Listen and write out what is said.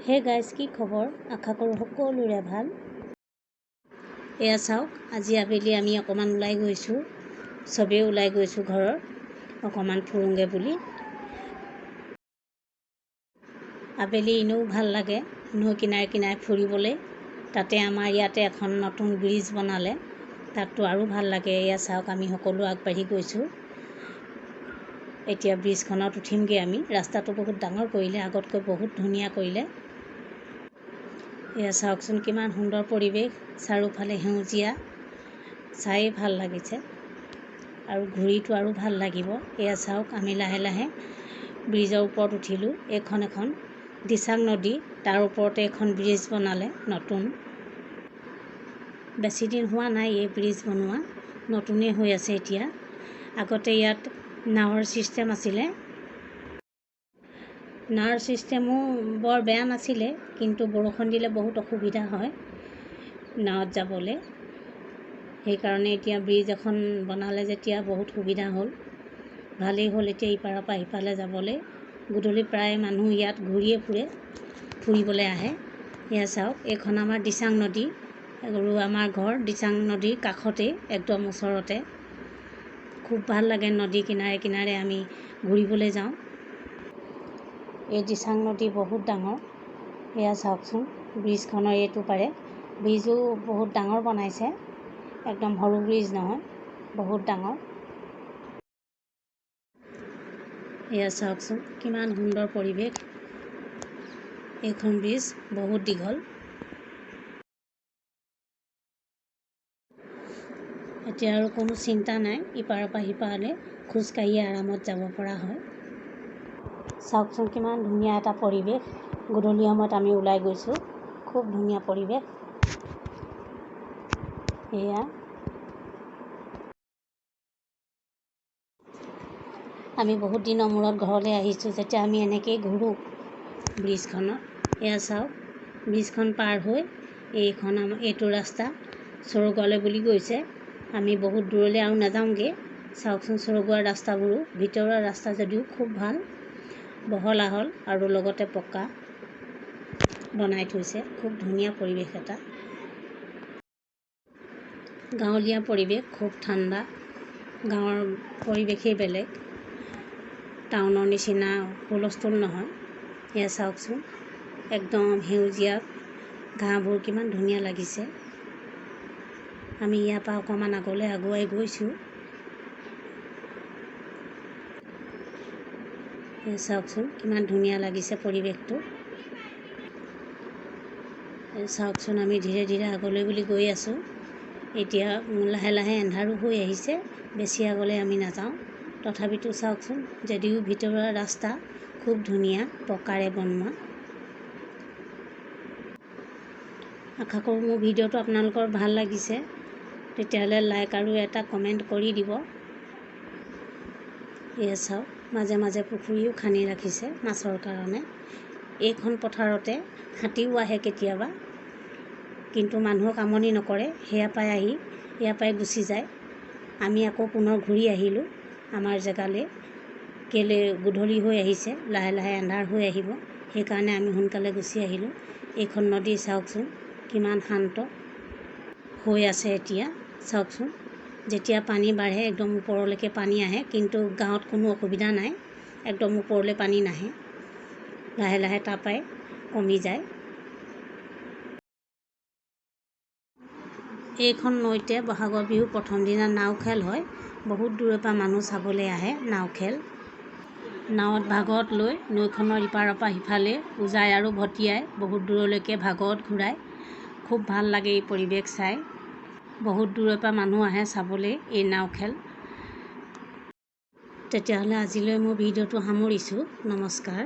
Hey guys, কি খবৰ? আশা কৰোঁ সকলোৰে ভাল। এয়া চাওক, আজি আবেলি আমি অকণমান ওলাই গৈছোঁ, চবেই ওলাই গৈছোঁ ঘৰৰ অকণমান ফুৰোঁগৈ বুলি। আবেলি এনেও ভাল লাগে নৈ কিনাৰে কিনাৰে ফুৰিবলৈ। তাতে আমাৰ ইয়াতে এখন নতুন ব্ৰিজ বনালে, তাততো আৰু ভাল লাগে। এয়া চাওক, আমি সকলো আগবাঢ়ি গৈছোঁ। এতিয়া ব্ৰিজখনত উঠিমগৈ আমি। ৰাস্তাটো বহুত ডাঙৰ কৰিলে, আগতকৈ বহুত ধুনীয়া কৰিলে। এয়া চাওকচোন, কিমান সুন্দৰ পৰিৱেশ, চাৰিওফালে সেউজীয়া, চাই ভাল লাগিছে। আৰু ঘূৰিটো আৰু ভাল লাগিব। এয়া চাওক, আমি লাহে লাহে ব্ৰিজৰ ওপৰত উঠিলোঁ। এইখন এখন দিচাং নদী, তাৰ ওপৰতে এখন ব্ৰিজ বনালে নতুন। বেছি দিন হোৱা নাই এই ব্ৰিজ বনোৱা, নতুনেই হৈ আছে এতিয়া। আগতে ইয়াত নাৱৰ ছিষ্টেম আছিলে। নাৱৰ ছিষ্টেমো বৰ বেয়া নাছিলে, কিন্তু বৰষুণ দিলে বহুত অসুবিধা হয় নাৱত যাবলৈ। সেইকাৰণে এতিয়া ব্ৰিজ এখন বনালে যেতিয়া বহুত সুবিধা হ'ল, ভালেই হ'ল। এতিয়া ইপাৰৰ পৰা সিফালে যাবলৈ গধূলি প্ৰায় মানুহ ইয়াত ঘূৰিয়ে ফুৰিবলৈ আহে। এয়া চাওক, এইখন আমাৰ দিচাং নদী, আৰু আমাৰ ঘৰ দিচাং নদীৰ কাষতেই, একদম ওচৰতে। খুব ভাল লাগে, নদী কিনাৰে কিনাৰে আমি ঘূৰিবলৈ যাওঁ। এই দিচাং নদী বহুত ডাঙৰ। এয়া চাওকচোন, ব্ৰিজখনৰ এইটো পাৰে ব্ৰিজো বহুত ডাঙৰ বনাইছে, একদম সৰু ব্ৰিজ নহয়, বহুত ডাঙৰ। এয়া চাওকচোন, কিমান সুন্দৰ পৰিৱেশ। এইখন ব্ৰিজ বহুত দীঘল। এতিয়া আৰু কোনো চিন্তা নাই, ইপাৰৰ পৰা সিপাৰলৈ খোজকাঢ়ি আৰামত যাব পৰা হয়। চাওকচোন, কিমান ধুনীয়া এটা পৰিৱেশ। গধূলি সময়ত আমি ওলাই গৈছোঁ, খুব ধুনীয়া পৰিৱেশ। এয়া আমি বহুত দিনৰ মূৰত ঘৰলৈ আহিছোঁ, যেতিয়া আমি এনেকৈয়ে ঘূৰোঁ ব্ৰিজখনত। এয়া চাওক, ব্ৰিজখন পাৰ হৈ এইটো ৰাস্তা চৰগোৱালৈ বুলি গৈছে। আমি বহুত দূৰলৈ আৰু নাযাওঁগৈ। চাওকচোন, চৰগোৱাৰ ৰাস্তাবোৰো ভিতৰুৱা ৰাস্তা যদিও খুব ভাল, বহল আহল, আৰু লগতে পকা বনাই থৈছে। খুব ধুনীয়া পৰিৱেশ এটা, গাঁৱলীয়া পৰিৱেশ, খুব ঠাণ্ডা। গাঁৱৰ পৰিৱেশেই বেলেগ, টাউনৰ নিচিনা হুলস্থুল নহয়। এয়া চাওকচোন, একদম সেউজীয়া, ঘাঁহবোৰ কিমান ধুনীয়া লাগিছে। আমি ইয়াৰ পৰা অকণমান আগলৈ আগুৱাই গৈছোঁ। এয়া চাওকচোন, কিমান ধুনীয়া লাগিছে পৰিৱেশটো। চাওকচোন, আমি ধীৰে ধীৰে আগলৈ বুলি গৈ আছোঁ। এতিয়া লাহে লাহে এন্ধাৰো হৈ আহিছে, বেছি আগলৈ আমি নাযাওঁ। তথাপিতো চাওকচোন, যদিও ভিতৰুৱা ৰাস্তা খুব ধুনীয়া, পকাৰে বনোৱা। আশা কৰোঁ মোৰ ভিডিঅ'টো আপোনালোকৰ ভাল লাগিছে। তেতিয়াহ'লে লাইক আৰু এটা কমেণ্ট কৰি দিব। এয়া চাওক, মাজে মাজে পুখুৰীও খান্দি ৰাখিছে মাছৰ কাৰণে। এইখন পথাৰতে হাতীও আহে কেতিয়াবা, কিন্তু মানুহক আমনি নকৰে। সেয়া পাই আহি ইয়াৰ পৰাই গুচি যায়। আমি আকৌ পুনৰ ঘূৰি আহিলোঁ আমাৰ জেগালৈ। কেলৈ গধূলি হৈ আহিছে, লাহে লাহে এন্ধাৰ হৈ আহিব, সেইকাৰণে আমি সোনকালে গুচি আহিলোঁ। এইখন নদী চাওকচোন, কিমান শান্ত হৈ আছে এতিয়া। চাওকচোন, যেতিয়া পানী বাঢ়ে একদম ওপৰলৈকে পানী আহে, কিন্তু গাঁৱত কোনো অসুবিধা নাই, একদম ওপৰলৈ পানী নাহে, লাহে লাহে তাৰপৰাই কমি যায়। এইখন নৈতে বহাগৰ বিহু প্ৰথম দিনা নাও খেল হয়। বহুত দূৰৰ পৰা মানুহ চাবলৈ আহে নাও খেল। নাৱত ভাগৱত লৈ নৈখনৰ ইপাৰৰ পৰা সিফালে উজাই আৰু ভটিয়াই বহুত দূৰলৈকে ভাগৱত ঘূৰায়। খুব ভাল লাগে এই পৰিৱেশ চাই। বহুত দূৰৰ পৰা মানুহ আহে চাবলৈ এই নাও খেল। তেতিয়াহ'লে আজিলৈ মোৰ ভিডিঅ'টো সামৰিছোঁ। নমস্কাৰ।